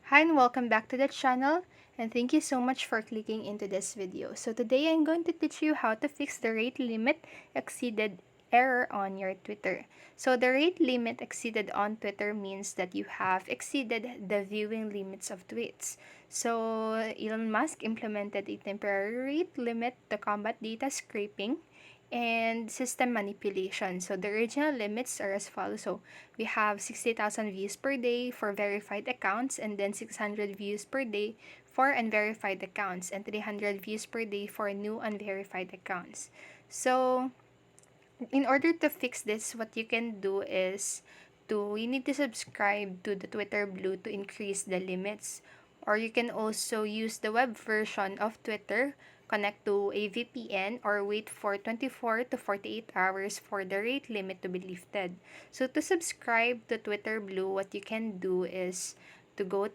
Hi and welcome back to the channel, and thank you so much for clicking into this video. So today I'm going to teach you how to fix the rate limit exceeded error on your Twitter. So the rate limit exceeded on Twitter means that you have exceeded the viewing limits of tweets. So Elon Musk implemented a temporary rate limit to combat data scraping and system manipulation. So the original limits are as follows. So we have 60,000 views per day for verified accounts, and then 600 views per day for unverified accounts, and 300 views per day for new unverified accounts. So in order to fix this, what you can do is you need to subscribe to the Twitter Blue to increase the limits, or you can also use the web version of Twitter, connect to a VPN, or wait for 24 to 48 hours for the rate limit to be lifted. So to subscribe to Twitter Blue, what you can do is to go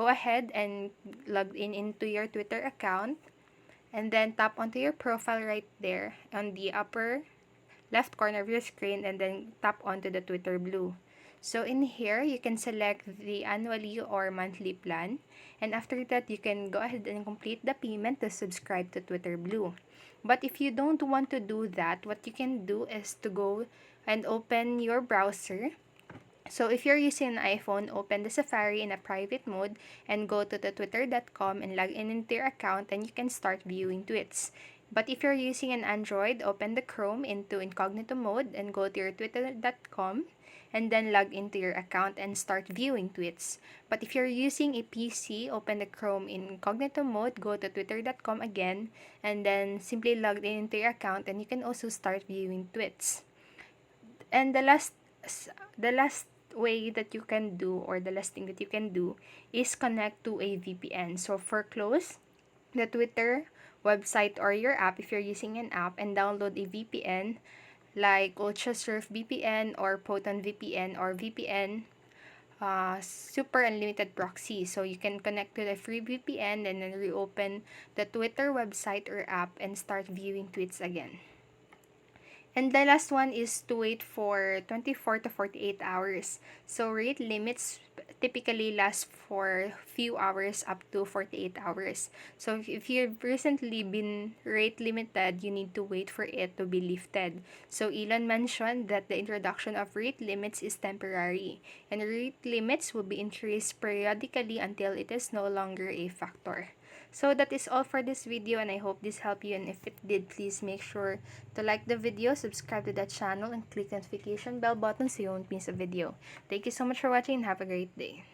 ahead and log in into your Twitter account, and then tap onto your profile right there on the upper left corner of your screen, and then tap onto the Twitter Blue. So in here, you can select the annually or monthly plan, and after that, you can go ahead and complete the payment to subscribe to Twitter Blue. But if you don't want to do that, what you can do is to go and open your browser. So if you're using an iPhone, open the Safari in a private mode and go to the twitter.com and log in into your account, and you can start viewing tweets. But if you're using an Android, open the Chrome into incognito mode and go to your twitter.com and then log into your account and start viewing tweets. But if you're using a PC, open the Chrome in incognito mode, go to twitter.com again, and then simply log in into your account, and you can also start viewing tweets. And the last way that you can do, or the last thing that you can do, is connect to a VPN. So for close the Twitter website or your app, if you're using an app, and download a VPN like UltraSurf VPN or Proton VPN or VPN Super Unlimited Proxy. So you can connect to the free VPN and then reopen the Twitter website or app and start viewing tweets again. And the last one is to wait for 24 to 48 hours. So rate limits typically last for few hours up to 48 hours. So if you've recently been rate limited, you need to wait for it to be lifted. So Elon mentioned that the introduction of rate limits is temporary, and rate limits will be increased periodically until it is no longer a factor. So that is all for this video, and I hope this helped you, and if it did, please make sure to like the video, subscribe to the channel, and click the notification bell button so you won't miss a video. Thank you so much for watching, and have a great day.